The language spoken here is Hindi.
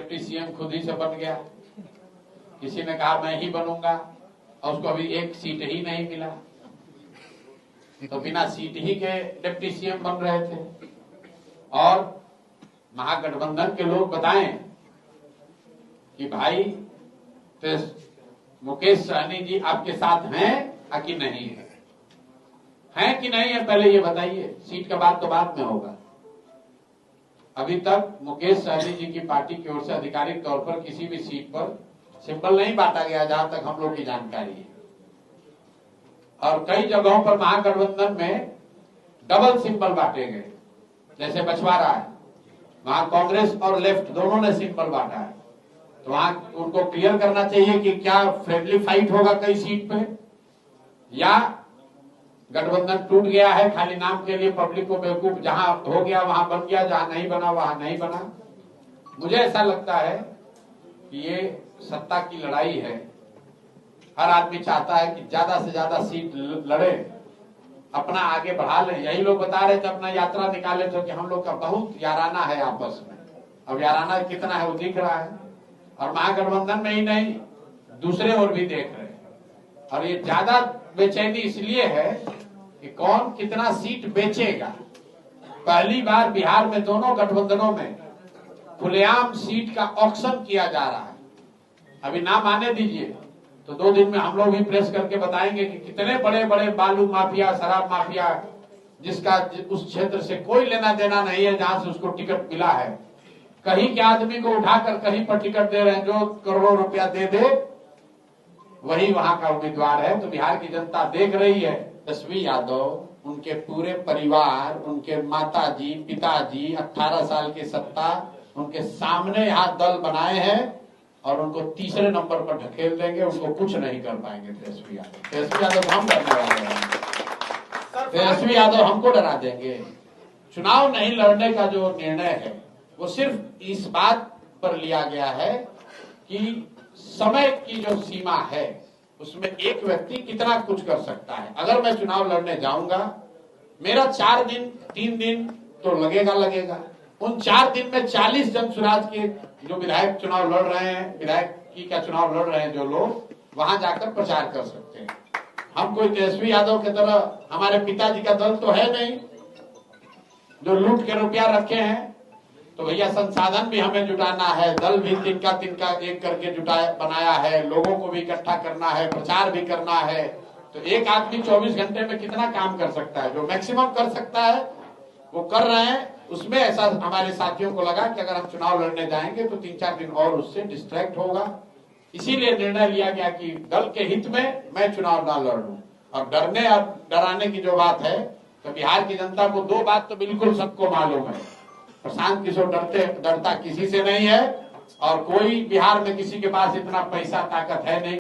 डिप्टी सीएम खुद ही से बन गया, किसी ने कहा मैं ही बनूंगा और उसको अभी एक सीट ही नहीं मिला, तो बिना सीट ही के डिप्टी सीएम बन रहे थे। और महागठबंधन के लोग बताएं कि भाई तो मुकेश सहनी जी आपके साथ हैं कि नहीं है कि नहीं है, पहले ये बताइए। सीट का बात तो बाद में होगा। अभी तक मुकेश सहनी जी की पार्टी की ओर से आधिकारिक तौर पर किसी भी सीट पर सिंबल नहीं बांटा गया, जहां तक हम लोग की जानकारी है। और कई जगहों पर महागठबंधन में डबल सिंबल बांटे गए, जैसे बछवाड़ा है, वहां कांग्रेस और लेफ्ट दोनों ने सिंबल बांटा है। तो वहां उनको क्लियर करना चाहिए कि क्या फ्रेंडली फाइट होगा कई सीट पे, या गठबंधन टूट गया है खाली नाम के लिए, पब्लिक को बेवकूफ, जहां हो गया वहां बन गया, जहां नहीं बना वहां नहीं बना। मुझे ऐसा लगता है कि ये सत्ता की लड़ाई है। हर आदमी चाहता है कि ज्यादा से ज्यादा सीट लड़े, अपना आगे बढ़ा ले। यही लोग बता रहे थे, अपना यात्रा निकाले थे कि हम लोग का बहुत याराना है आपस में। अब याराना कितना है वो दिख रहा है, और महागठबंधन में ही नहीं दूसरे और भी देख रहे हैं। और ये ज्यादा बेचैनी इसलिए है कि कौन कितना सीट बेचेगा। पहली बार बिहार में दोनों गठबंधनों में खुलेआम सीट का ऑक्शन किया जा रहा है। अभी नाम आने दीजिए, तो 2 दिन में हम लोग भी प्रेस करके बताएंगे कि कितने बड़े बड़े बालू माफिया, शराब माफिया, जिसका उस क्षेत्र से कोई लेना देना नहीं है, जहां से उसको टिकट मिला है, कहीं के आदमी को उठाकर कहीं पर टिकट दे रहे हैं। जो करोड़ों रुपया दे दे वही वहां का उम्मीदवार है। तो बिहार की जनता देख रही है। तेजस्वी यादव, उनके पूरे परिवार, उनके माताजी, पिताजी 18 साल की सत्ता उनके सामने यहाँ दल बनाए हैं, और उनको तीसरे नंबर पर ढकेल देंगे। उनको कुछ नहीं कर पाएंगे तेजस्वी यादव। तेजस्वी यादव हम डरने वाले हैं, तेजस्वी यादव हमको डरा देंगे। चुनाव नहीं लड़ने का जो निर्णय है वो सिर्फ इस बात पर लिया गया है कि समय की जो सीमा है उसमें एक व्यक्ति कितना कुछ कर सकता है। अगर मैं चुनाव लड़ने जाऊंगा, मेरा 4 दिन 3 दिन तो लगेगा। उन 4 दिन में 40 जन सुराज के जो विधायक चुनाव लड़ रहे हैं, विधायकी का चुनाव लड़ रहे हैं जो लोग, वहां जाकर प्रचार कर सकते हैं। हम कोई तेजस्वी यादव की तरह, हमारे पिताजी का दल तो है नहीं जो लूट के रुपया रखे हैं। तो भैया संसाधन भी हमें जुटाना है, दल भी तिनका एक करके बनाया है, लोगों को भी इकट्ठा करना है, प्रचार भी करना है। तो एक आदमी 24 घंटे में कितना काम कर सकता है? जो मैक्सिमम कर सकता है वो कर रहे हैं। उसमें ऐसा हमारे साथियों को लगा कि अगर हम चुनाव लड़ने जाएंगे तो 3-4 दिन और उससे डिस्ट्रैक्ट होगा। इसीलिए निर्णय लिया गया कि दल के हित में मैं चुनाव ना लड़ूं। और डरने और डराने की जो बात है, तो बिहार की जनता को 2 बात तो बिल्कुल सबको मालूम है। प्रशांत किशोर डरता किसी से नहीं है, और कोई बिहार में किसी के पास इतना पैसा ताकत है नहीं।